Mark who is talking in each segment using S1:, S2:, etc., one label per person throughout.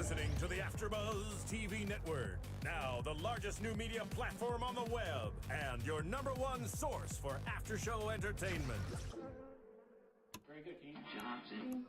S1: listening to the AFTERBUZZ TV network, now the largest new media platform on the web, and your #1 source for after-show entertainment.
S2: Very good, Dean Johnson.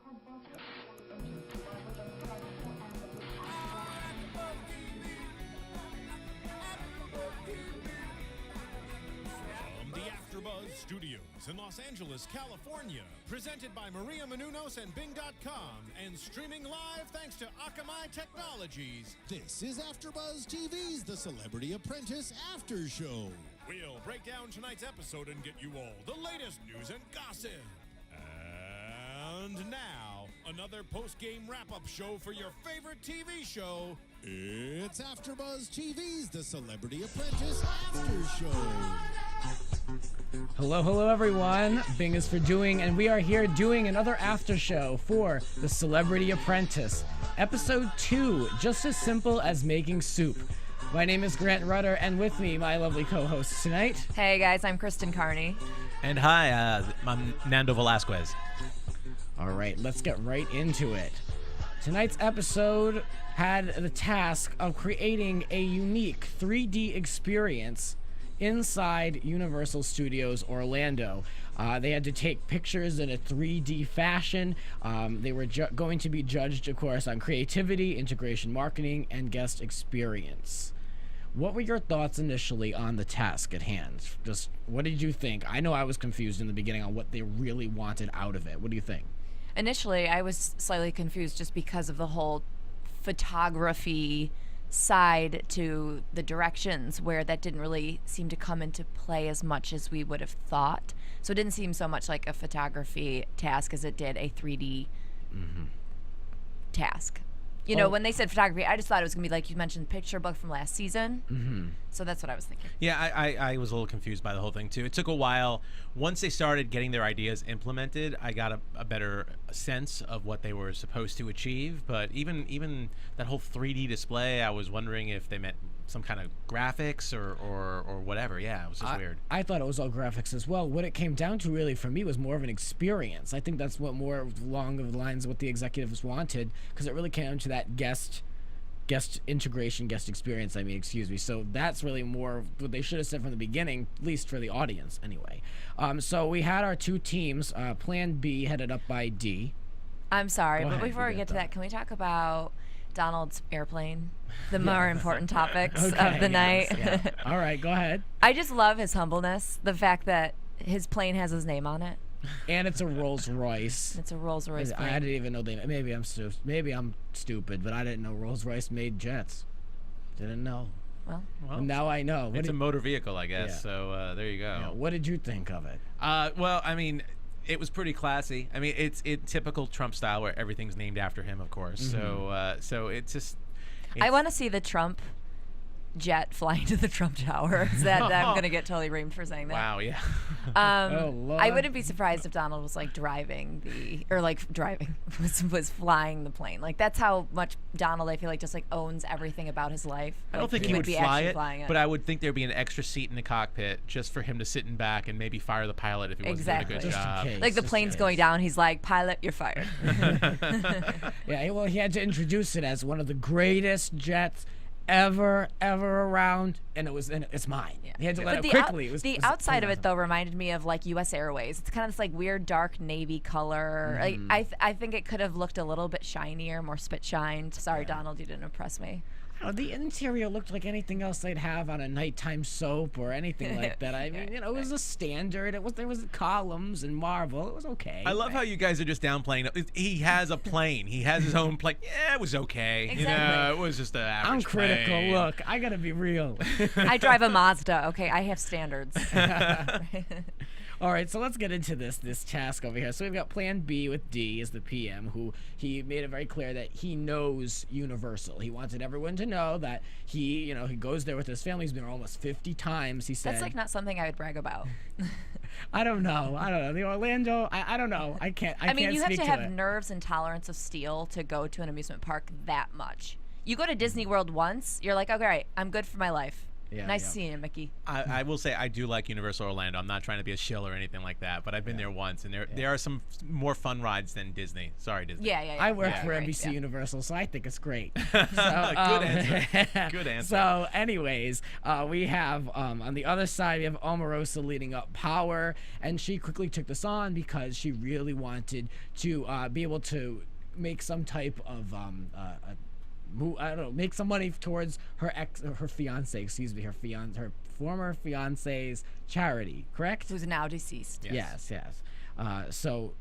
S1: From the AFTERBUZZ Studios in Los Angeles, California, presented by Maria Menounos and Bing.com, and streaming live thanks to Akamai Technologies.
S3: This is AFTERBUZZ TV's The Celebrity Apprentice After Show.
S1: We'll break down tonight's episode and get you all the latest news and gossip. And now, another post-game wrap-up show for your favorite TV show.
S3: It's AFTERBUZZ TV's The Celebrity Apprentice After Show.
S4: Hello everyone. Bing is for doing, and we are here doing another after show for The Celebrity Apprentice. Episode 2, just as simple as making soup. My name is Grant Rutter, and with me, my lovely co-hosts tonight.
S5: Hey guys, I'm Kristen Carney.
S6: And hi, I'm Nando Velasquez.
S4: All right, let's get right into it. Tonight's episode had the task of creating a unique 3D experience inside Universal Studios Orlando. They had to take pictures in a 3D fashion. They were going to be judged, of course, on creativity, integration marketing, and guest experience. What were your thoughts initially on the task at hand? Just what did you think? I know I was confused in the beginning on what they really wanted out of it. What do you think?
S5: Initially, I was slightly confused just because of the whole photography side to the directions, where that didn't really seem to come into play as much as we would have thought. So it didn't seem so much like a photography task as it did a 3D task. You know, when they said photography, I just thought it was going to be like you mentioned, picture book from last season. So that's what I was thinking.
S6: Yeah, I was a little confused by the whole thing, too. It took a while. Once they started getting their ideas implemented, I got a better sense of what they were supposed to achieve. But even that whole 3D display, I was wondering if they meant some kind of graphics or whatever. Yeah, it was just weird.
S4: I thought it was all graphics as well. What it came down to really for me was more of an experience. I think that's what more along the lines of what the executives wanted, because it really came down to that guest integration, guest experience, excuse me. So that's really more what they should have said from the beginning, at least for the audience anyway. So we had our two teams, Plan B headed up by D.
S5: I'm sorry, but
S4: ahead,
S5: before we
S4: you
S5: get
S4: got
S5: to that, can we talk about Donald's airplane? The more important topics
S4: Okay,
S5: of the night.
S4: Yeah. All right, go ahead.
S5: I just love his humbleness, the fact that his plane has his name on it.
S4: And it's a Rolls Royce.
S5: It's a Rolls Royce plane.
S4: I didn't even know they. Maybe I'm stupid, but I didn't know Rolls Royce made jets. Didn't know.
S5: Well,
S4: And now I know.
S6: It's a motor vehicle, I guess.
S4: Yeah.
S6: So there you go.
S4: Yeah, what did you think of it?
S6: Well, it was pretty classy. It's typical Trump style, where everything's named after him, of course. So it's just.
S5: I want to see the Trump jet flying to the Trump Tower. I'm going to get totally reamed for saying that.
S6: Wow, yeah.
S4: Oh, Lord.
S5: I wouldn't be surprised if Donald was like was flying the plane. Like that's how much Donald, I feel like, just like owns everything about his life.
S6: I don't think he would
S5: be
S6: fly
S5: actually
S6: it,
S5: flying it,
S6: but I would think the'd be an extra seat in the cockpit just for him to sit in back and maybe fire the pilot if he wasn't doing a good
S4: Just in
S6: job.
S4: case.
S5: like the
S4: Just
S5: plane's
S4: in
S5: going
S4: case.
S5: down. He's like, pilot, you're fired.
S4: Yeah, well, he had to introduce it as one of the greatest jets ever around, and it's mine.
S5: Yeah.
S4: He had to let
S5: But
S4: it quickly.
S5: the outside of it, though, reminded me of like U.S. Airways. It's kind of this like weird dark navy color. I think it could have looked a little bit shinier, more spit shined. Sorry, Donald, you didn't impress me.
S4: The interior looked like anything else they'd have on a nighttime soap or anything like that. It was a standard. There was columns and marble. It was okay.
S6: I love how you guys are just downplaying it. He has a plane. He has his own plane. Yeah, it was okay.
S5: Exactly.
S6: It was just an average
S4: I'm critical.
S6: plane.
S4: Look, I gotta be real.
S5: I drive a Mazda. Okay, I have standards.
S4: All right, so let's get into this task over here. So we've got Plan B with D as the PM, who he made it very clear that he knows Universal. He wanted everyone to know that he goes there with his family. He's been there almost 50 times, he said.
S5: That's like not something I would brag about.
S4: I don't know. The Orlando, I don't know. I can't
S5: you have
S4: speak
S5: to have
S4: it.
S5: nerves and tolerance of steel to go to an amusement park that much. You go to Disney World once, you're like, okay, all right, I'm good for my life.
S4: Yeah,
S5: Nice
S4: yeah.
S5: seeing you, Mickey.
S6: I will say I do like Universal Orlando. I'm not trying to be a shill or anything like that, but I've been there once, and there are some more fun rides than Disney. Sorry, Disney.
S5: Yeah.
S4: I work
S5: Yeah,
S4: for
S5: right,
S4: NBC
S5: yeah.
S4: Universal, so I think it's great. So,
S6: Good answer. Good answer.
S4: So, anyways, we have on the other side we have Omarosa leading up Power, and she quickly took this on because she really wanted to be able to make some type of I don't know, make some money towards her fiance, her former fiance's charity, correct?
S5: Who's now deceased.
S6: Yes.
S4: Yes. So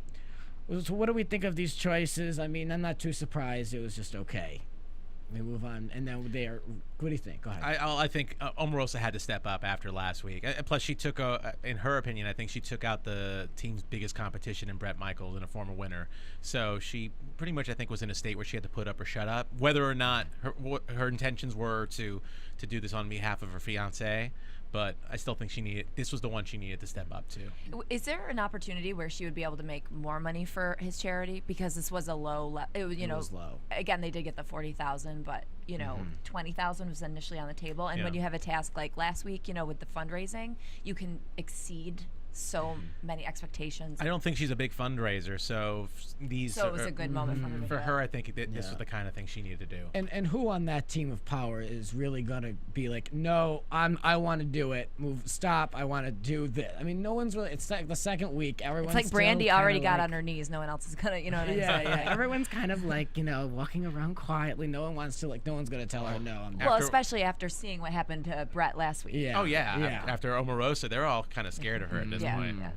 S4: what do we think of these choices? I mean, I'm not too surprised. It was just okay. We move on, and then what do you think? Go ahead.
S6: I think Omarosa had to step up after last week. Plus, she took, in her opinion, I think she took out the team's biggest competition in Bret Michaels and a former winner. So she pretty much, I think, was in a state where she had to put up or shut up. Whether or not her intentions were to do this on behalf of her fiance, but I still think this was the one she needed to step up to.
S5: Is there an opportunity where she would be able to make more money for his charity? Because this was a low, it was low. Again, they did get the 40,000, but 20,000 was initially on the table. And when you have a task like last week, with the fundraising, you can exceed so many expectations.
S6: I don't think she's a big fundraiser, so
S5: it was a good moment for her.
S6: For her, I think this was the kind of thing she needed to do.
S4: And who on that team of Power is really gonna be like, no, I want to do it. Stop. I want to do this. I mean, no one's really. It's like the second week. Everyone's
S5: It's like Brandy
S4: still
S5: already
S4: kinda
S5: got on her knees. No one else is gonna, what I mean?
S4: Yeah. Everyone's kind of like, walking around quietly. No one wants to, no one's gonna tell her no.
S5: Well, especially after seeing what happened to Bret last week.
S4: Yeah.
S6: Oh yeah.
S4: Yeah.
S6: After Omarosa, they're all kind of scared of her at this point.
S5: Yeah.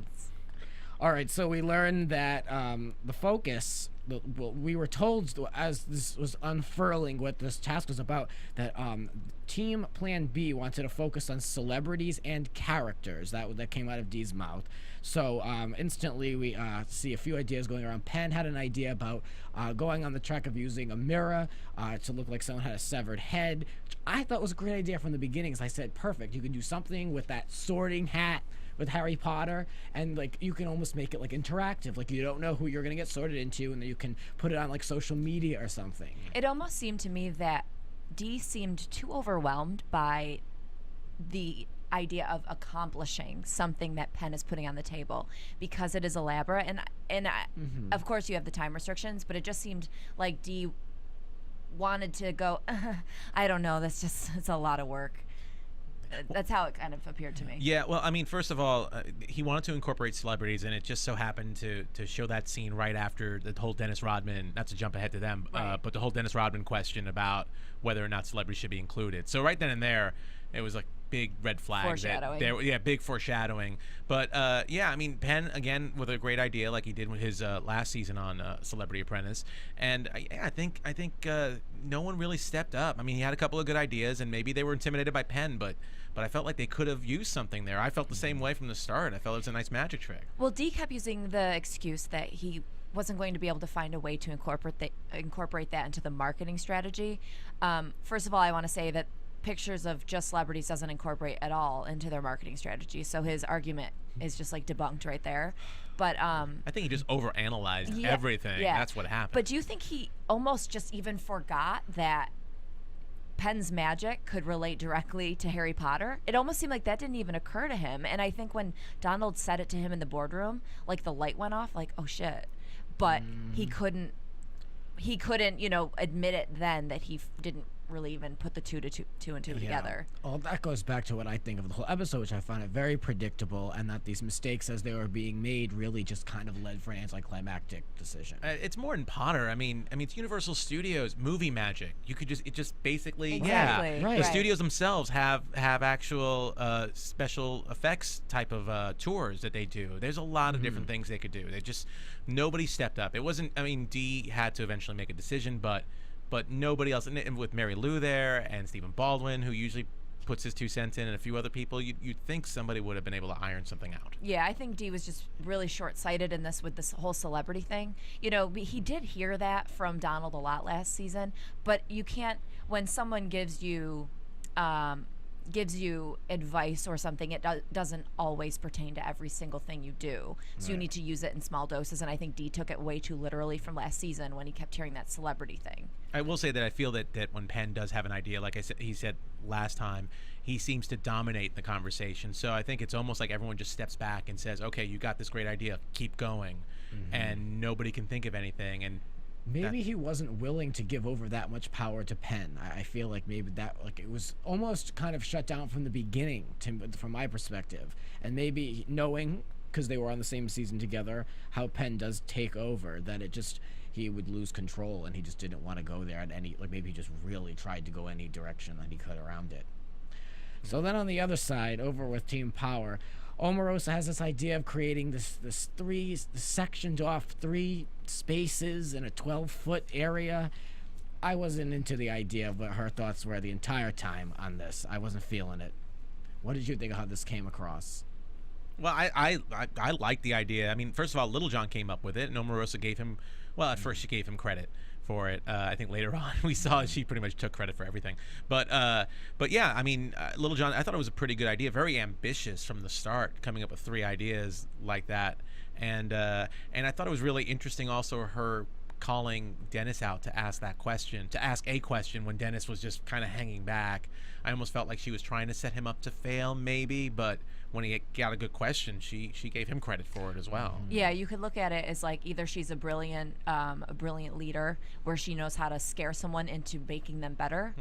S4: All right, so we learned that the focus, we were told as this was unfurling what this task was about, that Team Plan B wanted to focus on celebrities and characters. That came out of Dee's mouth. So instantly we see a few ideas going around. Penn had an idea about going on the track of using a mirror to look like someone had a severed head, which I thought was a great idea from the beginning. Because I said, perfect, you can do something with that sorting hat with Harry Potter, and you can almost make it interactive. You don't know who you're gonna get sorted into, and then you can put it on social media or something.
S5: It almost seemed to me that Dee seemed too overwhelmed by the idea of accomplishing something that Penn is putting on the table, because it is elaborate, and of course you have the time restrictions, but it just seemed like Dee wanted to go, I don't know, it's a lot of work. That's how it kind of appeared to me.
S6: Yeah, well, I mean, first of all, he wanted to incorporate celebrities, and it just so happened to show that scene right after the whole Dennis Rodman, not to jump ahead to them,
S5: Right.
S6: But the whole Dennis Rodman question about whether or not celebrities should be included. So right then and there, it was big red flag.
S5: Foreshadowing.
S6: Big foreshadowing. But I mean, Penn again with a great idea, like he did with his last season on Celebrity Apprentice, and I think no one really stepped up. I mean, he had a couple of good ideas, and maybe they were intimidated by Penn, but I felt like they could have used something there. I felt the same way from the start. I felt it was a nice magic trick.
S5: Well, Dee kept using the excuse that he wasn't going to be able to find a way to incorporate that into the marketing strategy. First of all, I want to say that pictures of just celebrities doesn't incorporate at all into their marketing strategy. So his argument is just debunked right there. But
S6: I think he just overanalyzed everything.
S5: Yeah.
S6: That's what happened.
S5: But do you think he almost just even forgot that Penn's magic could relate directly to Harry Potter? It almost seemed like that didn't even occur to him. And I think when Donald said it to him in the boardroom, the light went off, oh shit. But he couldn't, admit it then that he didn't really even put the two and two together.
S4: Well, that goes back to what I think of the whole episode, which I found it very predictable, and that these mistakes as they were being made really just kind of led for an anticlimactic decision.
S6: It's more than Potter. I mean, it's Universal Studios movie magic. You could just basically
S5: Exactly.
S4: Right.
S6: The studios themselves have actual special effects type of tours that they do. There's a lot of different things they could do. Nobody stepped up. It wasn't. I mean, Dee had to eventually make a decision, but nobody else. And with Mary Lou there and Stephen Baldwin, who usually puts his 2 cents in, and a few other people, you'd think somebody would have been able to iron something out.
S5: Yeah, I think Dee was just really short-sighted in this with this whole celebrity thing. He did hear that from Donald a lot last season, but you can't, when someone gives you gives you advice or something, it doesn't always pertain to every single thing you do. So you need to use it in small doses. And I think Dee took it way too literally from last season when he kept hearing that celebrity thing.
S6: I will say that I feel that when Penn does have an idea, like he said last time, he seems to dominate the conversation. So I think it's almost like everyone just steps back and says, okay, you got this great idea, keep going. And nobody can think of anything. And
S4: maybe he wasn't willing to give over that much power to Penn. I feel like maybe that, like, it was almost kind of shut down from the beginning, from my perspective. And maybe knowing, because they were on the same season together, how Penn does take over, that he would lose control, and he just didn't want to go there at any, like, maybe he just really tried to go any direction that he could around it. So then on the other side, over with Team Power, Omarosa has this idea of creating this sectioned off 3 spaces in a 12-foot area. I wasn't into the idea of what her thoughts were the entire time on this. I wasn't feeling it. What did you think of how this came across?
S6: Well, I like the idea. I mean, first of all, Little John came up with it, and Omarosa gave him, well, at first she gave him credit for it. I think later on we saw she pretty much took credit for everything. But yeah, I mean, Little John, I thought it was a pretty good idea, very ambitious from the start, coming up with 3 ideas like that. And I thought it was really interesting also her calling Dennis out to ask a question when Dennis was just kind of hanging back. I almost felt like she was trying to set him up to fail maybe, but when he got a good question, she gave him credit for it as well.
S5: Yeah, you could look at it as like either she's a brilliant leader where she knows how to scare someone into making them better,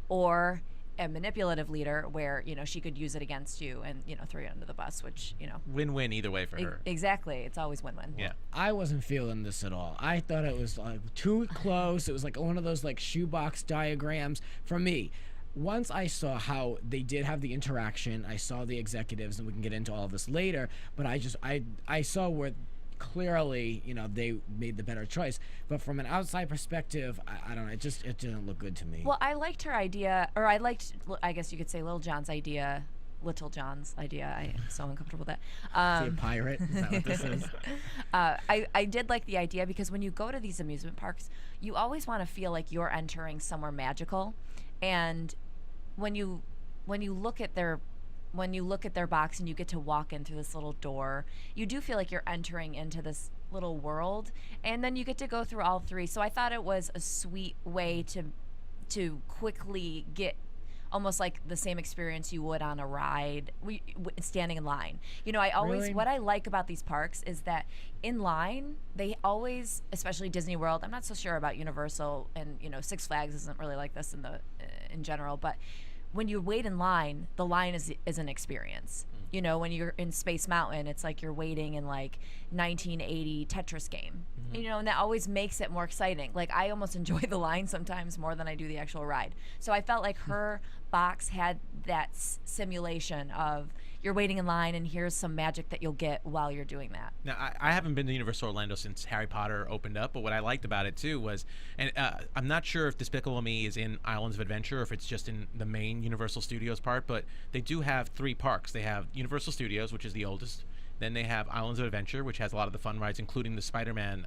S5: or a manipulative leader where, you know, she could use it against you and, you know, throw you under the bus, which, you know,
S6: win-win either way for her.
S5: Exactly, it's always win-win.
S6: Yeah,
S4: I wasn't feeling this at all. I thought it was like too close. It was like one of those like shoebox diagrams for me. Once I saw how they did have the interaction, I saw the executives, and we can get into all of this later, but I saw where clearly, you know, they made the better choice. But from an outside perspective, I don't know, it didn't look good to me.
S5: Well, I liked her idea, or I guess you could say Little John's idea. I am so uncomfortable with that.
S4: Is he a pirate? Is that what this is?
S5: I did like the idea because when you go to these amusement parks, you always want to feel like you're entering somewhere magical. And when you look at their box and you get to walk in through this little door, you do feel like you're entering into this little world, and then you get to go through all 3. So I thought it was a sweet way to quickly get almost like the same experience you would on a ride, standing in line. You know, what I like about these parks is that in line, they always, especially Disney World, I'm not so sure about Universal, and, you know, Six Flags isn't really like this in general, but when you wait in line, the line is an experience. You know, when you're in Space Mountain, it's like you're waiting in like 1980 Tetris game. You know, and that always makes it more exciting. Like, I almost enjoy the line sometimes more than I do the actual ride. So I felt like her box had that simulation of you're waiting in line and here's some magic that you'll get while you're doing that.
S6: Now, I haven't been to Universal Orlando since Harry Potter opened up, but what I liked about it too was, and I'm not sure if Despicable Me is in Islands of Adventure or if it's just in the main Universal Studios part, but they do have 3 parks. They have Universal Studios, which is the oldest. Then they have Islands of Adventure, which has a lot of the fun rides, including the Spider-Man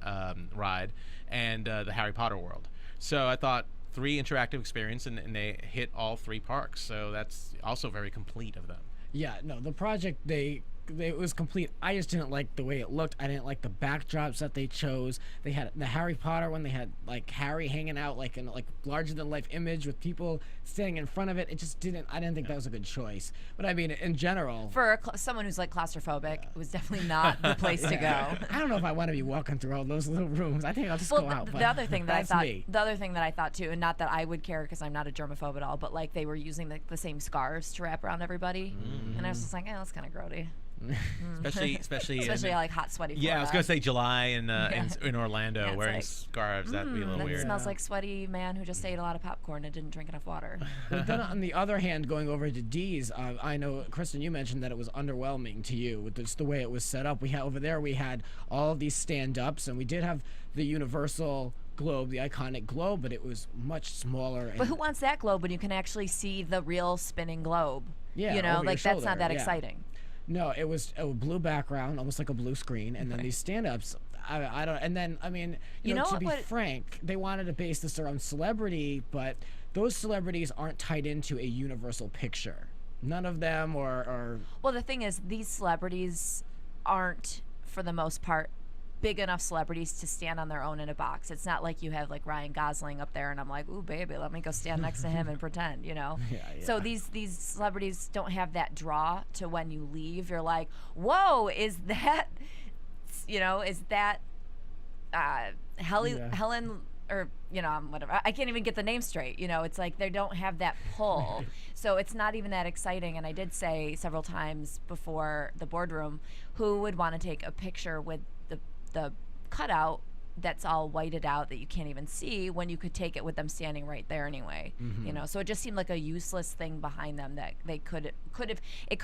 S6: ride, and the Harry Potter world. So I thought 3 interactive experience, and they hit all 3 parks. So that's also very complete of them.
S4: Yeah, no, the project, it was complete. I just didn't like the way it looked. I didn't like the backdrops that they chose. They had the Harry Potter one. They had like Harry hanging out like in like larger than life image with people standing in front of it. It just didn't. I didn't think that was a good choice. But I mean, in general,
S5: for someone who's like claustrophobic, it was definitely not the place to go.
S4: I don't know if I want to be walking through all those little rooms. I think I'll just go out.
S5: The other thing that I thought too, and not that I would care because I'm not a germaphobe at all, but like they were using the same scarves to wrap around everybody, and I was just like, that's kind of grody.
S6: especially
S5: like hot, sweaty Florida.
S6: Yeah, I was gonna say July in Orlando, wearing
S5: like,
S6: scarves. That'd be a little weird.
S5: It smells like sweaty man who just ate a lot of popcorn and didn't drink enough water.
S4: But then on the other hand, going over to Dee's, I know, Kristen, you mentioned that it was underwhelming to you with just the way it was set up. We had all of these stand-ups, and we did have the Universal globe, the iconic globe, but it was much smaller.
S5: But who wants that globe when you can actually see the real spinning globe?
S4: Yeah,
S5: you know,
S4: over
S5: like
S4: your
S5: that's not that exciting.
S4: No, it was a blue background, almost like a blue screen, and then these stand-ups. I don't. And then I mean, you know, to be frank, they wanted to base this around celebrity, but those celebrities aren't tied into a Universal picture. none of them, or
S5: Well, the thing is, these celebrities aren't, for the most part, big enough celebrities to stand on their own in a box. It's not like you have like Ryan Gosling up there and I'm like, ooh, baby, let me go stand next to him and pretend, you know?
S4: Yeah.
S5: So these celebrities don't have that draw to when you leave. You're like, whoa, is that, Helen, or, whatever. I can't even get the name straight. It's like they don't have that pull. So it's not even that exciting. And I did say several times before the boardroom, who would want to take a picture with the cutout that's all whited out that you can't even see, when you could take it with them standing right there anyway. So it just seemed like a useless thing behind them that they could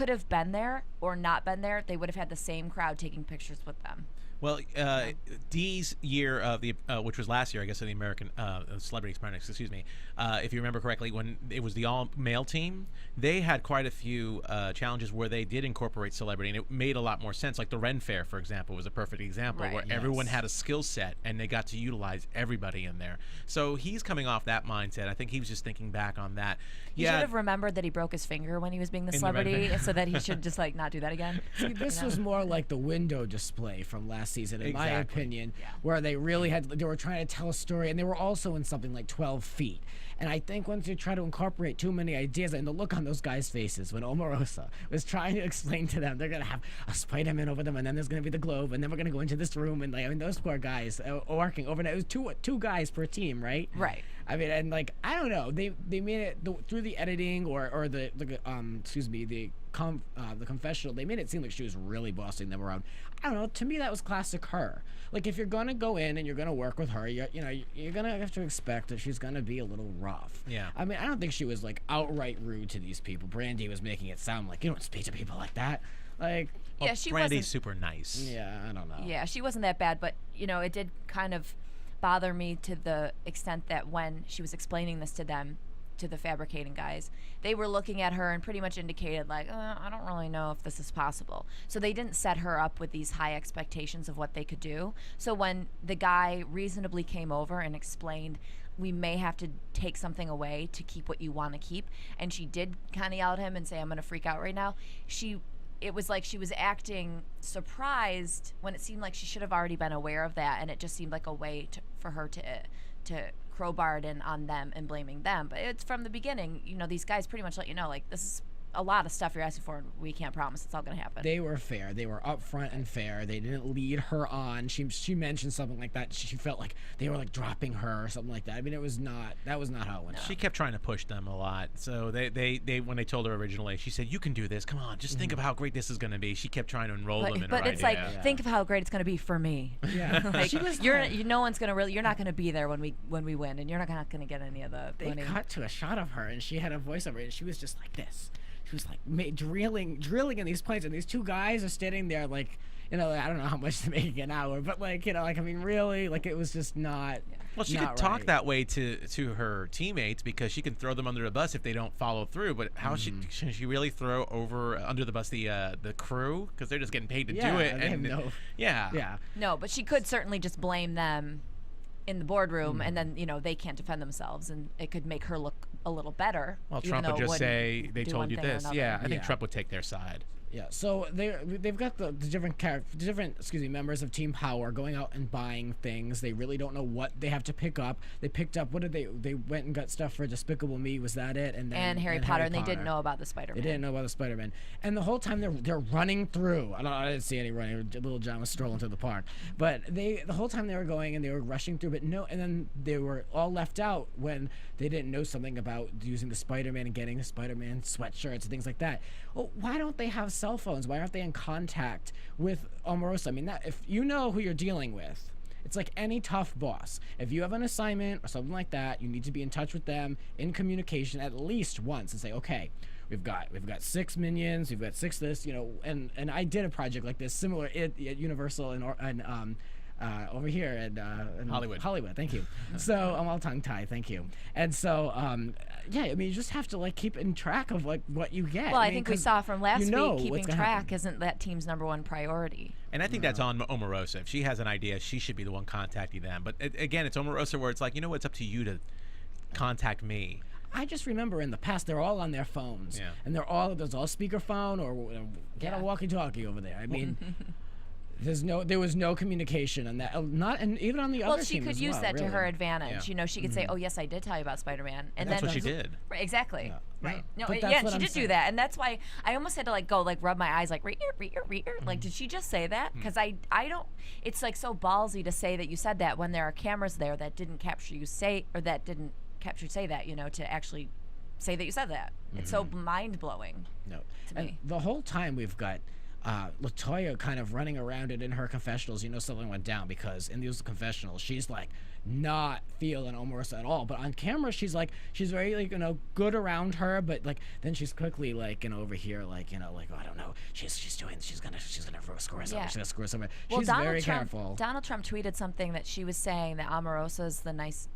S5: have been there or not been there. They would have had the same crowd taking pictures with them.
S6: Well, Dee's year of the, which was last year, I guess, of the American Celebrity Apprentice, excuse me. If you remember correctly, when it was the all-male team, they had quite a few challenges where they did incorporate celebrity, and it made a lot more sense. Like the Ren Fair, for example, was a perfect example,
S5: Right.
S6: where everyone had a skill set, and they got to utilize everybody in there. So he's coming off that mindset. I think he was just thinking back on that.
S5: He should have remembered that he broke his finger when he was being the celebrity, so that he should just like not do that again.
S4: See, this was more like the window display from last season, in my opinion, where they really they were trying to tell a story, and they were also in something like 12 feet. And I think once you try to incorporate too many ideas, and the look on those guys' faces when Omarosa was trying to explain to them, they're going to have a Spider-Man over them, and then there's going to be the globe, and then we're going to go into this room, and those poor guys working overnight. It was two guys per team, right?
S5: Right.
S4: I mean, and like, I don't know, they made it through the editing or the confessional, they made it seem like she was really bossing them around. I don't know, to me that was classic her. Like, if you're gonna go in and you're gonna work with her, you're gonna have to expect that she's gonna be a little rough.
S6: Yeah.
S4: I mean, I don't think she was like outright rude to these people. Brandy was making it sound like you don't speak to people like that. Like,
S5: Yeah, she
S6: Brandy's
S5: wasn't
S6: super nice.
S4: yeah, I don't know.
S5: Yeah, she wasn't that bad, but it did kind of bother me to the extent that when she was explaining this to them, to the fabricating guys, they were looking at her and pretty much indicated like, I don't really know if this is possible. So they didn't set her up with these high expectations of what they could do. So when the guy reasonably came over and explained, we may have to take something away to keep what you want to keep, and she did kind of yell at him and say, I'm going to freak out right now. It was like she was acting surprised when it seemed like she should have already been aware of that, and it just seemed like a way for her to crowbar it in on them and blaming them. But it's from the beginning, these guys pretty much let you know, like, this is a lot of stuff you're asking for, and we can't promise it's all going to happen.
S4: They were fair. They were upfront and fair. They didn't lead her on. She mentioned something like that. She felt like they were like dropping her or something like that. I mean, that was not how it went.
S6: She kept trying to push them a lot. So they when they told her originally, she said, "You can do this. Come on, just think of how great this is going to be." She kept trying to enroll them in her
S5: But it's
S6: idea.
S5: like, think of how great it's going to be for me.
S4: Yeah.
S5: Like, no one's going to you're not going to be there when we win, and you're not going to get any of the
S4: They
S5: money.
S4: cut to a shot of her, and she had a voiceover, and she was just like this. She was like drilling in these planes, and these two guys are standing there like, I don't know how much they're making an hour, but like, I mean, really, like, it was just not.
S6: Well, she could talk that way to her teammates because she can throw them under the bus if they don't follow through. But how should she really throw under the bus the crew, because they're just getting paid to do it?
S4: They have no.
S6: Yeah.
S5: No, but she could certainly just blame them in the boardroom, and then they can't defend themselves, and it could make her look a little better.
S6: Well,
S5: even
S6: Trump
S5: though
S6: would
S5: it
S6: just
S5: wouldn't
S6: say they
S5: do
S6: told
S5: one
S6: you
S5: thing or
S6: this.
S5: another.
S6: Yeah, I think
S4: Yeah.
S6: Trump would take their side.
S4: Yeah, so they've got the different members of Team Power going out and buying things. They really don't know what they have to pick up. They picked up, what did they went and got stuff for Despicable Me, was that it? And then
S5: Harry Potter, and they didn't know about the Spider-Man.
S4: They didn't know about the Spider-Man. And the whole time they're running through. I didn't see any running. Little John was strolling through the park. But the whole time they were going and they were rushing through, but no, and then they were all left out when they didn't know something about using the Spider-Man and getting the Spider-Man sweatshirts and things like that. Well, why don't they have cell phones? Why aren't they in contact with Omarosa? I mean, if you know who you're dealing with, it's like any tough boss. If you have an assignment or something like that, you need to be in touch with them, in communication at least once, and say, okay, we've got 6 minions, we've got 6 this, and I did a project like this similar at Universal and over here in Hollywood, thank you. So I'm all tongue-tied, thank you. And so, yeah, I mean, you just have to like keep in track of like what you get.
S5: Well, I think we saw from last week, keeping
S4: what's gonna
S5: track
S4: happen.
S5: isn't that team's #1 priority.
S6: And I think that's on Omarosa. If she has an idea, she should be the one contacting them. But again, it's Omarosa where it's like, it's up to you to contact me.
S4: I just remember in the past they're all on their phones,
S6: Yeah.
S4: and there's all speakerphone or get a walkie-talkie over there. I mean, there was no communication on that. Not and even on the other
S5: Well, she
S4: team
S5: could
S4: as
S5: use
S4: well,
S5: that to
S4: really.
S5: her advantage.
S6: Yeah.
S5: You know, she could say, "Oh, yes, I did tell you about Spider-Man," and
S6: That's
S5: then
S6: what she did.
S5: Right, exactly.
S4: Yeah.
S5: Right.
S4: Yeah.
S5: No,
S4: But that's
S5: yeah,
S4: what
S5: she
S4: I'm
S5: did do
S4: saying.
S5: that, and that's why I almost had to like go like rub my eyes like rear. Like, did she just say that? Because I don't. It's like so ballsy to say that you said that when there are cameras there that didn't capture you say or that didn't capture you say that. You know, to actually say that you said that. It's so mind blowing.
S4: No.
S5: To
S4: And
S5: me.
S4: the whole time we've got LaToya kind of running around it in her confessionals. You know, something went down because in these confessionals, she's like not feeling Omarosa at all. But on camera, she's very like, good around her. But like then she's quickly like, over here, like, like, oh, I don't know. She's gonna screw us over.
S5: Yeah.
S4: She's gonna screw us over.
S5: Well,
S4: She's very careful.
S5: Donald Trump tweeted something that she was saying that Omarosa's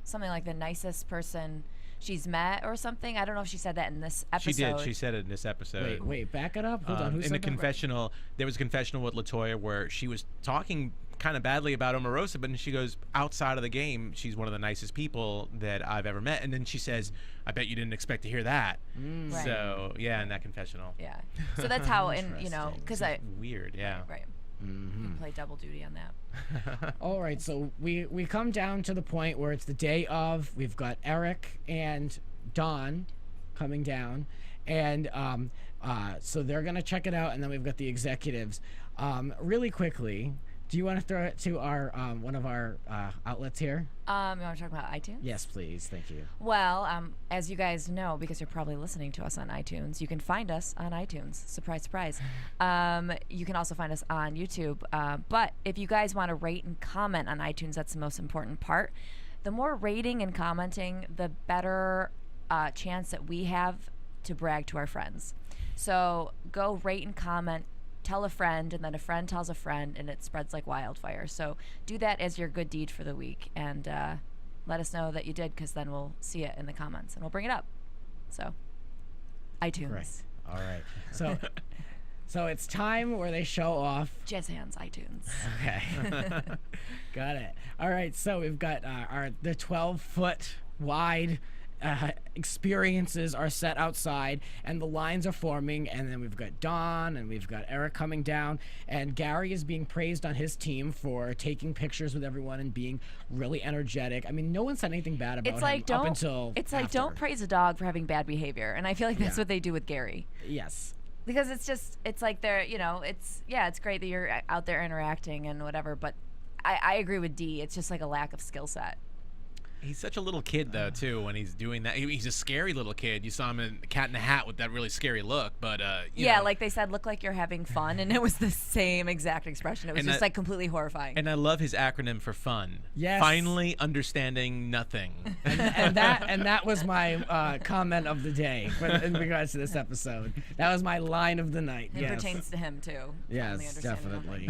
S5: something like the nicest person she's met or something. I don't know if she said that in this episode.
S6: She did. She said it in this episode.
S4: Wait, back it up. Hold on. Who
S6: In
S4: said
S6: the
S4: that?
S6: confessional, there was a confessional with LaToya where she was talking kind of badly about Omarosa, but then she goes, outside of the game, she's one of the nicest people that I've ever met. And then she says, I bet you didn't expect to hear that.
S5: Right.
S6: So, yeah, in that confessional.
S5: Yeah. So that's how, because I.
S6: Weird, yeah.
S5: Right. You play double duty on that.
S4: All right, so we come down to the point where it's the day of. We've got Eric and Dawn coming down, and so they're gonna check it out, and then we've got the executives. Really quickly, do you want to throw it to our one of our outlets here?
S5: You want to talk about iTunes?
S4: Yes, please. Thank you.
S5: Well, as you guys know, because you're probably listening to us on iTunes, you can find us on iTunes. Surprise, surprise. You can also find us on YouTube. But if you guys want to rate and comment on iTunes, that's the most important part. The more rating and commenting, the better chance that we have to brag to our friends. So go rate and comment. Tell a friend, and then a friend tells a friend, and it spreads like wildfire. So do that as your good deed for the week, and let us know that you did, because then we'll see it in the comments, and we'll bring it up. So, iTunes.
S4: Great. All right. So it's time where they show off.
S5: Jazz hands, iTunes.
S4: Okay. Got it. All right. So we've got the 12-foot wide experiences are set outside, and the lines are forming, and then we've got Dawn and we've got Eric coming down, and Gary is being praised on his team for taking pictures with everyone and being really energetic. I mean, no one said anything bad about him up until
S5: like
S4: after.
S5: don't praise a dog for having bad behavior, and I feel like that's what they do with Gary.
S4: Yes.
S5: Because it's like they're, it's great that you're out there interacting and whatever, but I agree with Dee. It's just like a lack of skill set.
S6: He's such a little kid, though, too, when he's doing that. He's a scary little kid. You saw him in Cat in the Hat with that really scary look, but, you know.
S5: Like they said, look like you're having fun, and it was the same exact expression. It was just, like, completely horrifying.
S6: And I love his acronym for fun.
S4: Yes.
S6: Finally understanding nothing.
S4: and that was my comment of the day in regards to this episode. That was my line of the night.
S5: It pertains to him, too.
S4: Yes, definitely.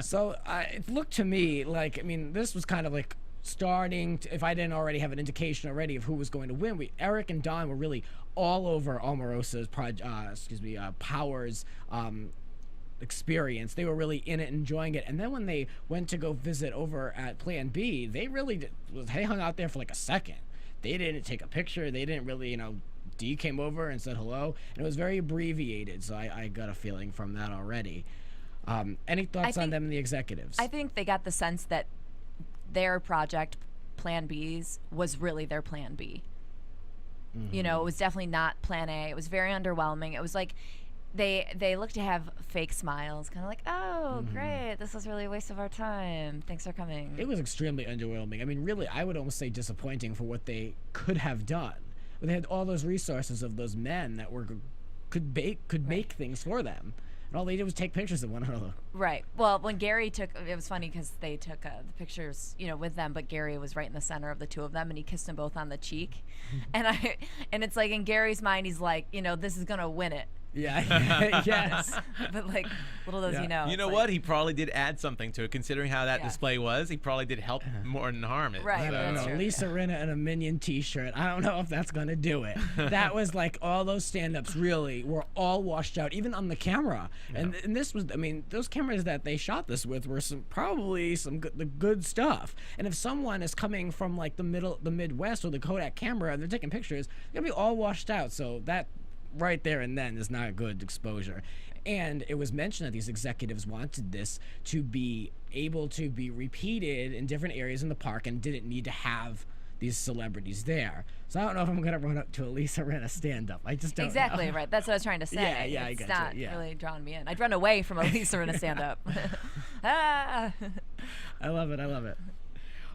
S4: So it looked to me like, this was kind of like starting to, if I didn't already have an indication already of who was going to win, Eric and Dawn were really all over Omarosa's Powers experience. They were really in it, enjoying it. And then when they went to go visit over at Plan B, they hung out there for like a second. They didn't take a picture. They didn't really, Dee came over and said hello, and it was very abbreviated. So I got a feeling from that already. Any thoughts on them and the executives?
S5: I think they got the sense that their project, Plan B's, was really their Plan B.
S4: Mm-hmm.
S5: It was definitely not Plan A. It was very underwhelming. It was like they looked to have fake smiles, kind of like, oh, great, this was really a waste of our time. Thanks for coming.
S4: It was extremely underwhelming. Really, I would almost say disappointing for what they could have done. But they had all those resources of those men that could make things for them. And all they did was take pictures of one another.
S5: Right. Well, when Gary took, it was funny because they took the pictures, with them, but Gary was right in the center of the two of them, and he kissed them both on the cheek. And it's like in Gary's mind, he's like, this is gonna win it.
S4: Yeah. Yes.
S5: But like, little does he know.
S6: You
S5: it's
S6: know
S5: like-
S6: what? He probably did add something to it, considering how that display was. He probably did help more than harm it.
S5: Right,
S4: I don't
S5: that's
S4: know.
S5: true,
S4: Lisa Rinna and a Minion T-shirt. I don't know if that's gonna do it. That was like all those stand-ups really were all washed out, even on the camera. And this was, I mean, those cameras that they shot this with were probably the good stuff. And if someone is coming from like the Midwest with a Kodak camera and they're taking pictures, they're gonna be all washed out. So that right there and then is not a good exposure. And it was mentioned that these executives wanted this to be able to be repeated in different areas in the park and didn't need to have these celebrities there. So I don't know if I'm going to run up to a Lisa Rinna stand-up. I just don't
S5: Exactly,
S4: know.
S5: right. That's what I was trying to say.
S4: Yeah, I
S5: It's
S4: gotcha,
S5: not
S4: yeah.
S5: really drawing me in. I'd run away from a Lisa Rinna stand-up. Ah.
S4: I love it.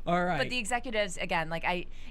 S4: All right.
S5: But the executives, again, like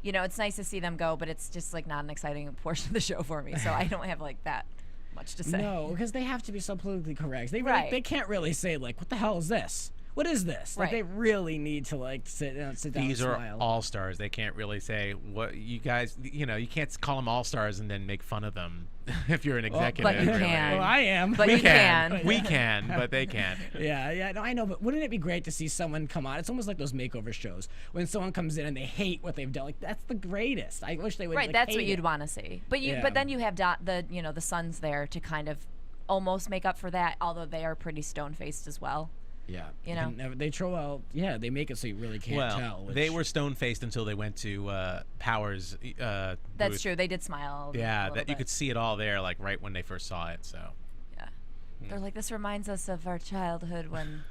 S5: it's nice to see them go, but it's just like not an exciting portion of the show for me. So I don't have like that much to say.
S4: No, because they have to be so politically correct. They
S5: Right.
S4: they can't really say like, what the hell is this? What is this? Like,
S5: Right.
S4: they really need to like sit down
S6: These
S4: and
S6: are
S4: smile.
S6: all stars. They can't really say what you guys. You can't call them all stars and then make fun of them if you're an executive.
S5: but you
S6: really.
S5: can.
S4: Well, I am.
S5: But you can.
S6: We can, but they can't.
S4: Yeah, no, I know, but wouldn't it be great to see someone come on? It's almost like those makeover shows when someone comes in and they hate what they've done. Like, that's the greatest. I wish they would.
S5: Right,
S4: like,
S5: that's
S4: hate
S5: what you'd
S4: it.
S5: want to see. But
S4: Yeah.
S5: but then you have the sons there to kind of almost make up for that, although they are pretty stone-faced as well.
S4: Yeah,
S5: You know?
S4: they throw out. Yeah, they make it so you really can't
S6: Well,
S4: tell.
S6: they were stone-faced until they went to Power's
S5: That's
S6: booth.
S5: true. They did smile.
S6: Yeah,
S5: a
S6: that
S5: little
S6: you
S5: bit.
S6: could see it all there, like right when they first saw it. So.
S5: Yeah. They're like, this reminds us of our childhood when,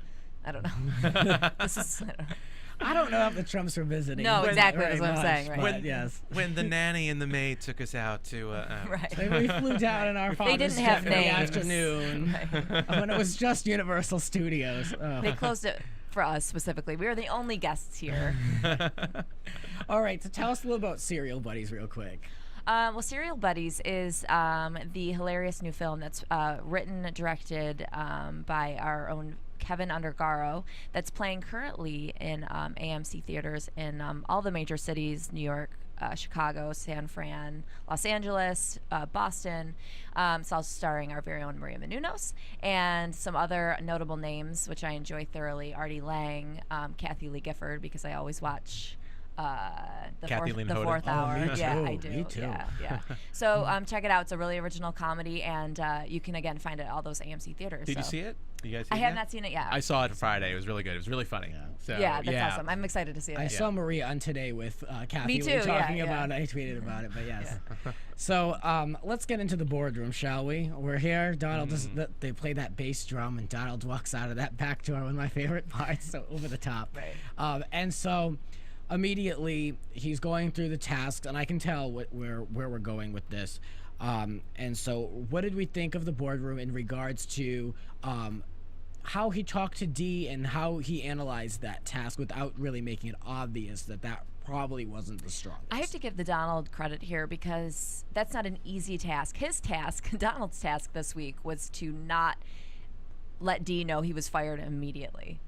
S5: I don't know. This is, I don't know.
S4: I don't know if the Trumps were visiting.
S5: No, exactly,
S4: very
S5: that's what I'm
S4: much,
S5: saying, right.
S4: but yes.
S6: When the nanny and the maid took us out to.
S5: Right.
S4: We flew down in our father's
S5: didn't have
S4: jet in the
S5: names.
S4: afternoon when it was just Universal Studios. Oh.
S5: They closed it for us specifically. We were the only guests here.
S4: All right, so tell us a little about Serial Buddies real quick.
S5: Well, Serial Buddies is the hilarious new film that's written, directed by our own Kevin Undergaro, that's playing currently in AMC theaters in all the major cities: New York, Chicago, San Fran, Los Angeles, Boston. It's also starring our very own Maria Menounos and some other notable names, which I enjoy thoroughly: Artie Lang, Kathy Lee Gifford, because I always watch the
S6: Kathy Lee Hoda.
S5: fourth
S6: Oh,
S5: hour.
S4: me
S5: Yeah,
S4: too,
S5: I do.
S4: me too.
S5: Yeah. So check it out. It's a really original comedy, and you can again find it at all those AMC theaters.
S6: Did you
S5: so.
S6: see it? You guys see
S5: I
S6: it
S5: have
S6: yet?
S5: not seen it yet.
S6: I saw it Friday. It was really good. It was really funny.
S4: Yeah.
S6: So,
S5: Yeah, that's awesome. I'm excited to see it.
S4: I saw Maria on Today with Kathy.
S5: Me
S4: We were
S5: too, yeah,
S4: talking
S5: yeah.
S4: about it. I tweeted about it, but yes. So let's get into the boardroom, shall we? We're here. Donald, they play that bass drum, and Donald walks out of that back door. One of my favorite parts, so over the top.
S5: Right.
S4: And so immediately he's going through the tasks, and I can tell where we're going with this. And so what did we think of the boardroom in regards to how he talked to Dee and how he analyzed that task without really making it obvious that probably wasn't the strongest?
S5: I have to give the Donald credit here because that's not an easy task. His task, Donald's task this week, was to not let Dee know he was fired immediately,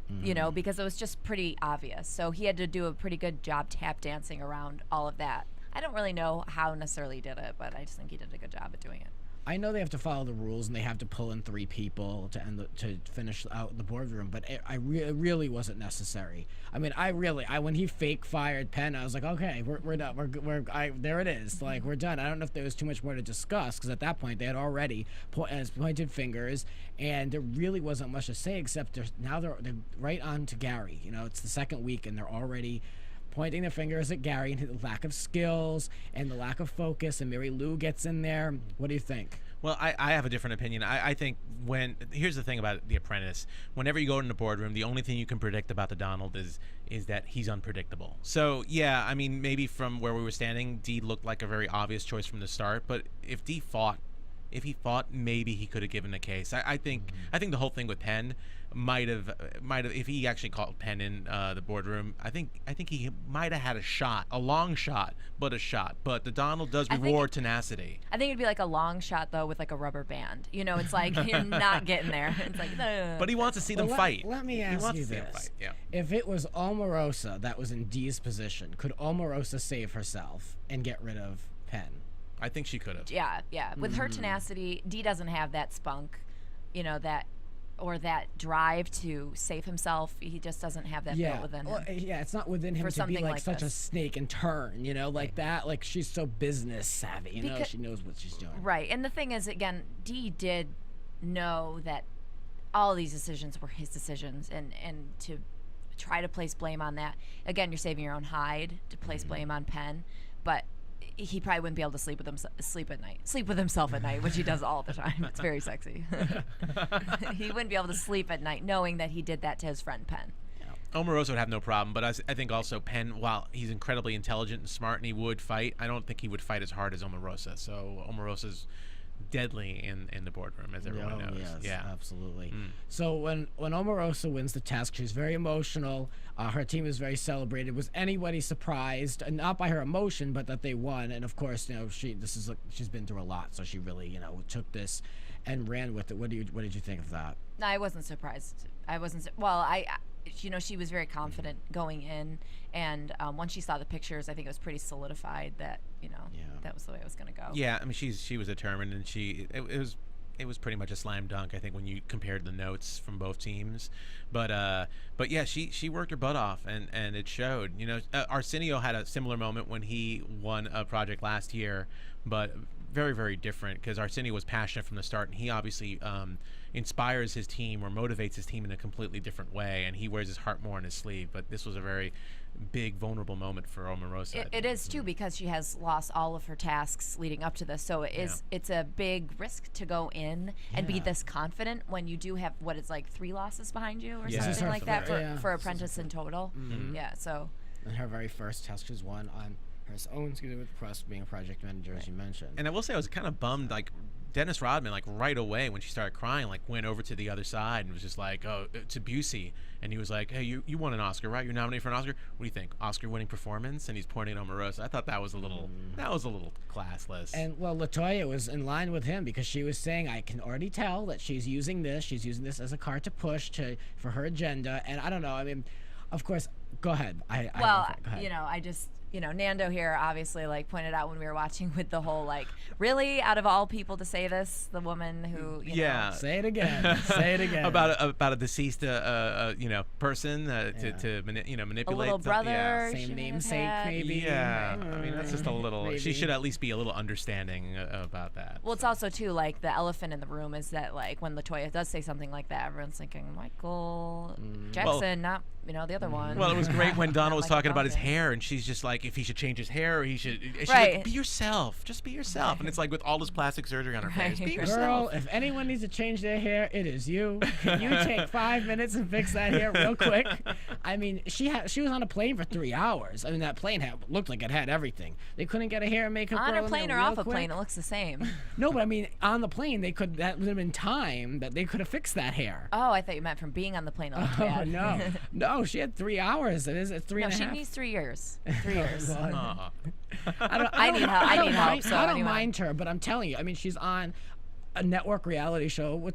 S5: because it was just pretty obvious. So he had to do a pretty good job tap dancing around all of that. I don't really know how necessarily he did it, but I just think he did a good job at doing it.
S4: I know they have to follow the rules and they have to pull in 3 people to finish out the boardroom, but it really wasn't necessary. I mean, when he fake fired Penn, I was like, okay, we're done. There it is. Like, we're done. I don't know if there was too much more to discuss because at that point they had already pointed fingers, and there really wasn't much to say except they're right on to Gary. It's the second week and they're already pointing their fingers at Gary and the lack of skills and the lack of focus, and Mary Lou gets in there. What do you think?
S6: Well, I have a different opinion. I think here's the thing about The Apprentice. Whenever you go in the boardroom, the only thing you can predict about the Donald is that he's unpredictable. So, yeah, I mean, maybe from where we were standing, Dee looked like a very obvious choice from the start. But if he fought, maybe he could have given a case. I think the whole thing with Penn might have if he actually called Penn in the boardroom. I think he might have had a shot, a long shot, but a shot. But the Donald does reward tenacity.
S5: I think it'd be like a long shot though with like a rubber band. It's like you're not getting there. It's like no.
S6: But he wants to see them fight.
S4: Let me
S6: He
S4: ask
S6: wants
S4: you
S6: to see them
S4: this:
S6: fight, yeah.
S4: if it was Omarosa that was in Dee's position, could Omarosa save herself and get rid of Penn?
S6: I think she could have.
S5: Yeah. With her tenacity, Dee doesn't have that spunk, that drive to save himself. He just doesn't have that built within him.
S4: It's not within him
S5: For
S4: to be
S5: something
S4: like
S5: like
S4: such a
S5: this.
S4: snake and turn, like that. Like she's so business savvy, she knows what she's doing.
S5: Right. And the thing is, again, Dee did know that all these decisions were his decisions, and to try to place blame on that, again, you're saving your own hide to place blame on Penn, but he probably wouldn't be able to sleep with himself at night, which he does all the time. It's very sexy. He wouldn't be able to sleep at night knowing that he did that to his friend Penn.
S6: Omarosa would have no problem, but I think also Penn, while he's incredibly intelligent and smart and he would fight, I don't think he would fight as hard as Omarosa. So Omarosa's deadly in the boardroom, as everyone knows.
S4: Yes,
S6: yeah,
S4: absolutely. So when Omarosa wins the task, she's very emotional. Her team is very celebrated. Was anybody surprised, and not by her emotion, but that they won? And of course, she's been through a lot, so she really took this and ran with it. What did you think of that?
S5: No, I wasn't surprised. She was very confident going in, and once she saw the pictures, I think it was pretty solidified that that was the way it was going to go.
S6: Yeah, I mean she was determined, and it was pretty much a slam dunk, I think, when you compared the notes from both teams. But yeah, she worked her butt off, and it showed. Arsenio had a similar moment when he won a project last year, but very, very different, because Arsenio was passionate from the start, and he obviously inspires his team or motivates his team in a completely different way, and he wears his heart more on his sleeve. But this was a very big, vulnerable moment for Omarosa.
S5: It is too, because she has lost all of her tasks leading up to this, so it's a big risk to go in and be this confident when you do have what is like 3 losses behind you or something like that for Apprentice in total. Yeah, so.
S4: And her very first task was won on her own, with being a project manager, as you mentioned.
S6: And I will say, I was kind of bummed, like Dennis Rodman, like right away when she started crying, like went over to the other side and was just like, "Oh, to Busey," and he was like, "Hey, you won an Oscar, right? You're nominated for an Oscar. What do you think? Oscar-winning performance?" And he's pointing at Omarosa. I thought that was a little classless.
S4: And LaToya was in line with him, because she was saying, "I can already tell that she's using this as a card to push for her agenda." And I don't know. I mean, of course, go ahead. Go ahead.
S5: I just. Nando here obviously pointed out when we were watching with the whole really, out of all people to say this, the woman who
S4: say it again, say it again
S6: about a deceased person to manipulate
S5: a little brother,
S4: same namesake maybe.
S6: Yeah, I mean that's just a little. Maybe. She should at least be a little understanding about that.
S5: Well, it's also too the elephant in the room is that when LaToya does say something like that, everyone's thinking Michael Jackson, not the other one.
S6: Well, it was great when Donald was talking about his hair, and she's just like, if he should change his hair, or he should. She's like, be yourself. Just be yourself. Right. And it's like with all this plastic surgery on her face, be yourself.
S4: Girl, if anyone needs to change their hair, it is you. Can you take 5 minutes and fix that hair real quick? I mean, she was on a plane for 3 hours. I mean, that plane looked like it had everything. They couldn't get a hair and makeup
S5: on
S4: girl
S5: a plane or off a plane. It looks the same.
S4: No, but I mean, on the plane, that would have been time that they could have fixed that hair.
S5: Oh, I thought you meant from being on the plane.
S4: No, she had 3 hours. It's 3.5.
S5: She needs 3 years. 3 years.
S4: I
S5: need help.
S4: I don't mind her, but I'm telling you, I mean, she's on a network reality show with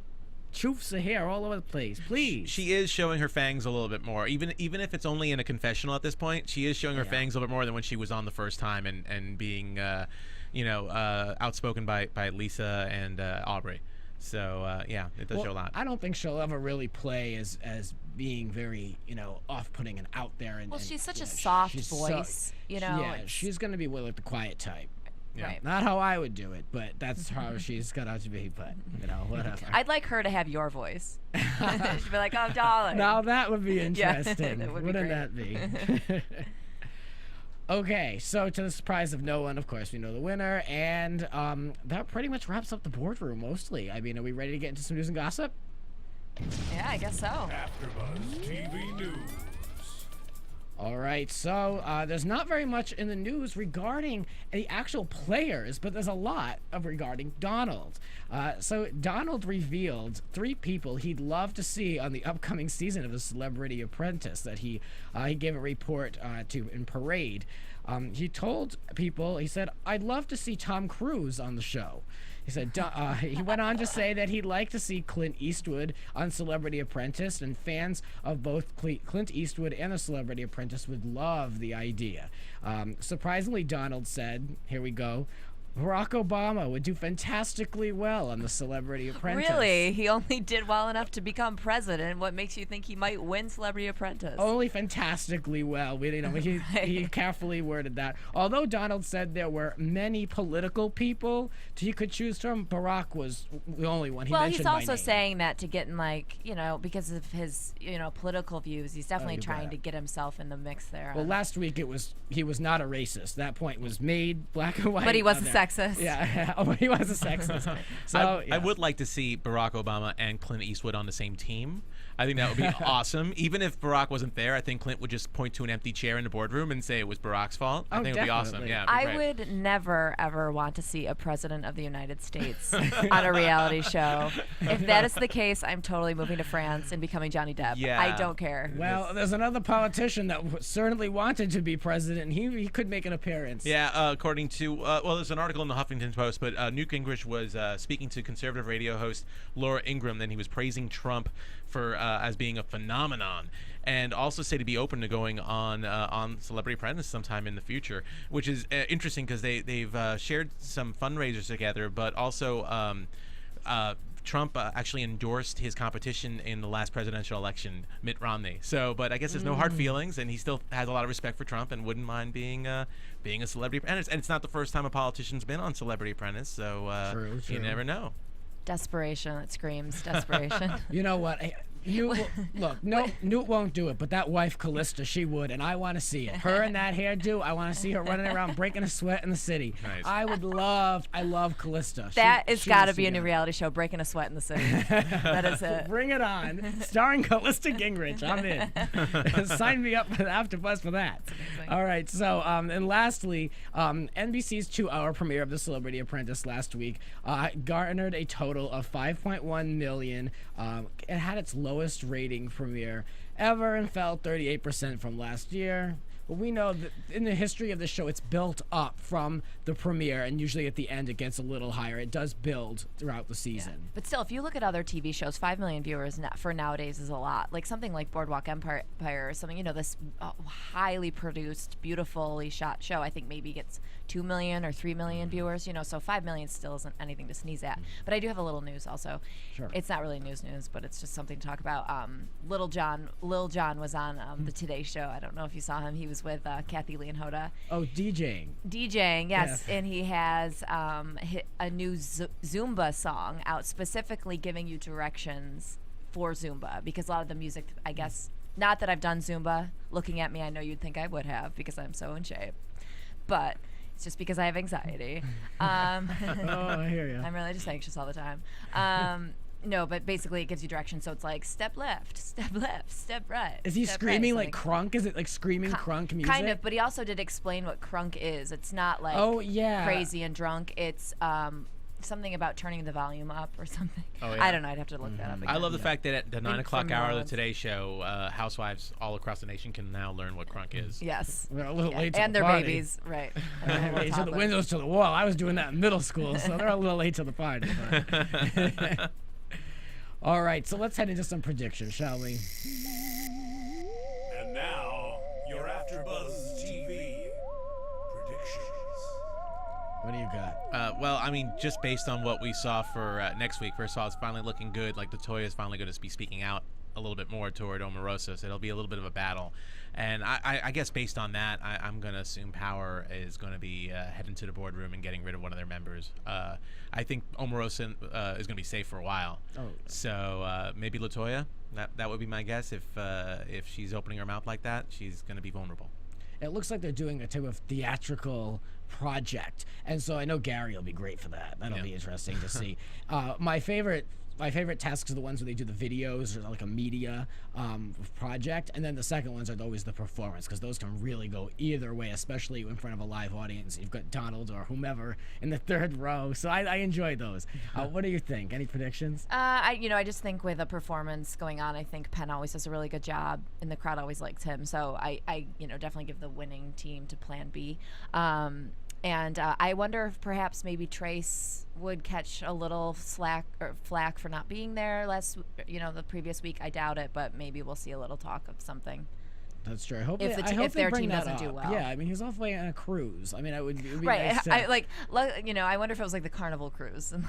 S4: choofs of hair all over the place. Please.
S6: She is showing her fangs a little bit more, even if it's only in a confessional at this point. She is showing her fangs a little bit more than when she was on the first time and being, outspoken by Lisa and Aubrey. So it does show a lot.
S4: I don't think she'll ever really play as being very off-putting and out there. And
S5: she's such a soft voice.
S4: She's gonna be the quiet type.
S6: Yeah.
S5: Right.
S4: Not how I would do it, but that's how she's got out to be. But whatever.
S5: I'd like her to have your voice. She'd be like, "Oh, darling."
S4: Now that would be interesting.
S5: That would
S4: Wouldn't that be? Okay, so to the surprise of no one, of course, we know the winner, and that pretty much wraps up the boardroom mostly. I mean, are we ready to get into some news and gossip?
S5: Yeah, I guess so.
S1: AfterBuzz TV News.
S4: All right, so there's not very much in the news regarding the actual players, but there's a lot regarding Donald. So Donald revealed 3 people he'd love to see on the upcoming season of The Celebrity Apprentice that he gave a report to in Parade. He told people, he said, "I'd love to see Tom Cruise on the show." He said, he went on to say that he'd like to see Clint Eastwood on Celebrity Apprentice, and fans of both Clint Eastwood and The Celebrity Apprentice would love the idea. Surprisingly, Donald said, here we go, Barack Obama would do fantastically well on The Celebrity Apprentice.
S5: Really? He only did well enough to become president. What makes you think he might win Celebrity Apprentice?
S4: Only fantastically well. He carefully worded that. Although Donald said there were many political people he could choose from, Barack was the only one he mentioned
S5: he's
S4: by
S5: also
S4: name.
S5: saying that to get in, because of his, political views. He's definitely trying to get himself in the mix there.
S4: Well, last week he was not a racist. That point was made black and white.
S5: But he was a
S4: there.
S5: sexist.
S4: Yeah, he was a sexist. So
S6: I would like to see Barack Obama and Clint Eastwood on the same team. I think that would be awesome. Even if Barack wasn't there, I think Clint would just point to an empty chair in the boardroom and say it was Barack's fault. I think it would be awesome. Yeah,
S5: I would never, ever want to see a president of the United States on a reality show. If that is the case, I'm totally moving to France and becoming Johnny Depp.
S6: Yeah.
S5: I don't care.
S4: Well, there's another politician that certainly wanted to be president, and he could make an appearance.
S6: Yeah, according to, there's an article in the Huffington Post, but Newt Gingrich was speaking to conservative radio host Laura Ingraham, and he was praising Trump for as being a phenomenon, and also say to be open to going on Celebrity Apprentice sometime in the future, which is interesting because they've shared some fundraisers together, but also Trump actually endorsed his competition in the last presidential election, Mitt Romney. So, but I guess there's no hard feelings, and he still has a lot of respect for Trump and wouldn't mind being a Celebrity Apprentice. And it's not the first time a politician's been on Celebrity Apprentice, so
S4: True.
S6: You never know.
S5: Desperation. It screams desperation.
S4: You know what? Newt won't do it, but that wife Callista, she would, and I want to see it. Her and that hairdo, I want to see her running around breaking a sweat in the city.
S6: Nice.
S4: I love Callista.
S5: That has got to be a new reality show, Breaking a Sweat in the City. That is it.
S4: Bring it on. Starring Callista Gingrich. I'm in. Sign me up for the AfterBuzz for that. All right, so, and lastly, NBC's 2-hour premiere of The Celebrity Apprentice last week garnered a total of 5.1 million. It had its lowest rating premiere ever and fell 38% from last year. But we know that in the history of the show, it's built up from the premiere, and usually at the end it gets a little higher. It does build throughout the season.
S5: Yeah. But still, if you look at other TV shows, 5 million viewers for nowadays is a lot. Like something like Boardwalk Empire or something, this highly produced, beautifully shot show, I think maybe gets 2 million or 3 million viewers, so 5 million still isn't anything to sneeze at. But I do have a little news also.
S4: Sure.
S5: It's not really news, but it's just something to talk about. Lil Jon was on the Today Show. I don't know if you saw him. He was with Kathy Lee and Hoda.
S4: Oh, DJing.
S5: DJing, yes. And he has a new Zumba song out specifically giving you directions for Zumba, because a lot of the music, I guess, not that I've done Zumba. Looking at me, I know you'd think I would have because I'm so in shape. But it's just because I have anxiety.
S4: Oh, I hear you.
S5: I'm really just anxious all the time. No, but basically it gives you direction. So it's like step left, step right.
S4: Is he
S5: step
S4: screaming
S5: right,
S4: like crunk? Is it like screaming crunk music?
S5: Kind of, but he also did explain what crunk is. It's not like crazy and drunk. It's something about turning the volume up or something.
S6: Oh, yeah.
S5: I don't know. I'd have to look that up again.
S6: I love the fact that at the 9 o'clock hour of the
S5: Orleans.
S6: Today Show, housewives all across the nation can now learn what crunk is.
S5: Yes.
S4: They're a little late to
S5: and
S4: the
S5: their
S4: party.
S5: babies, right.
S4: They to the windows to the wall. I was doing that in middle school, so they're a little late to the party. But. All right, so let's head into some predictions, shall we?
S1: And now, your AfterBuzz TV predictions.
S4: What do you got?
S6: Well, I mean, just based on what we saw for next week, first of all, it's finally looking good. Like, Latoya is finally going to be speaking out a little bit more toward Omarosa, so it'll be a little bit of a battle. And I guess based on that, I'm going to assume Power is going to be heading to the boardroom and getting rid of one of their members. I think Omarosa is going to be safe for a while.
S4: Oh.
S6: So maybe Latoya. That would be my guess. If she's opening her mouth like that, she's going to be vulnerable.
S4: It looks like they're doing a type of theatrical project, and so I know Gary will be great for that. That'll be interesting to see. My favorite tasks are the ones where they do the videos or like a media project, and then the second ones are always the performance, because those can really go either way, especially in front of a live audience. You've got Donald or whomever in the third row, so I enjoy those. What do you think? Any predictions?
S5: I just think with a performance going on, I think Penn always does a really good job, and the crowd always likes him. So I definitely give the winning team to Plan B. And I wonder if perhaps maybe Trace would catch a little flack for not being there the previous week. I doubt it, but maybe we'll see a little talk of something.
S4: That's true. I hope
S5: If
S4: I hope
S5: their
S4: bring
S5: team
S4: that
S5: doesn't do
S4: up.
S5: well.
S4: Yeah, I mean, he's off way on a cruise. I mean, it would be
S5: Right.
S4: nice to...
S5: I wonder if it was like the Carnival cruise. And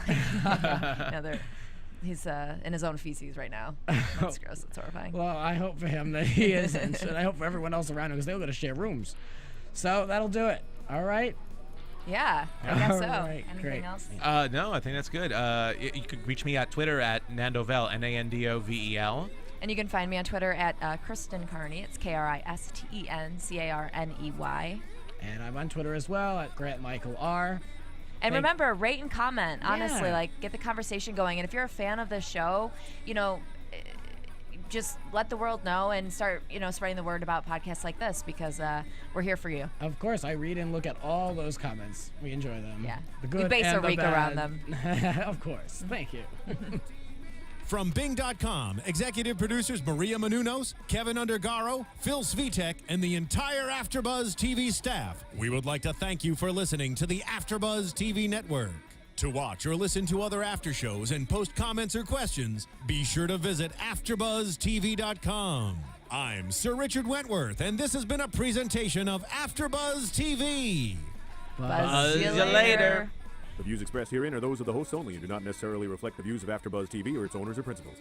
S5: he's in his own feces right now. That's gross. That's horrifying.
S4: Well, I hope for him that he isn't, and I hope for everyone else around him because they're going to share rooms. So that'll do it. All right.
S5: Yeah, I guess so.
S4: Right,
S5: Anything
S4: great.
S5: else?
S6: No, I think that's good. You could reach me at Twitter at Nandovel, Nandovel.
S5: And you can find me on Twitter at Kristen Carney. It's KristenCarney.
S4: And I'm on Twitter as well at Grant Michael R.
S5: And remember, rate and comment. Honestly,
S4: Yeah.
S5: get the conversation going. And if you're a fan of the show, just let the world know and start, spreading the word about podcasts like this because we're here for you.
S4: Of course, I read and look at all those comments. We enjoy them.
S5: Yeah.
S4: The good
S5: We base
S4: and
S5: a
S4: the
S5: week around
S4: bad.
S5: them.
S4: Of course. Thank you.
S1: From Bing.com, executive producers Maria Menounos, Kevin Undergaro, Phil Svitek, and the entire AfterBuzz TV staff, we would like to thank you for listening to the AfterBuzz TV network. To watch or listen to other after shows and post comments or questions, be sure to visit AfterBuzzTV.com. I'm Sir Richard Wentworth, and this has been a presentation of AfterBuzz TV.
S5: Buzz you later.
S7: The views expressed herein are those of the hosts only and do not necessarily reflect the views of AfterBuzz TV or its owners or principals.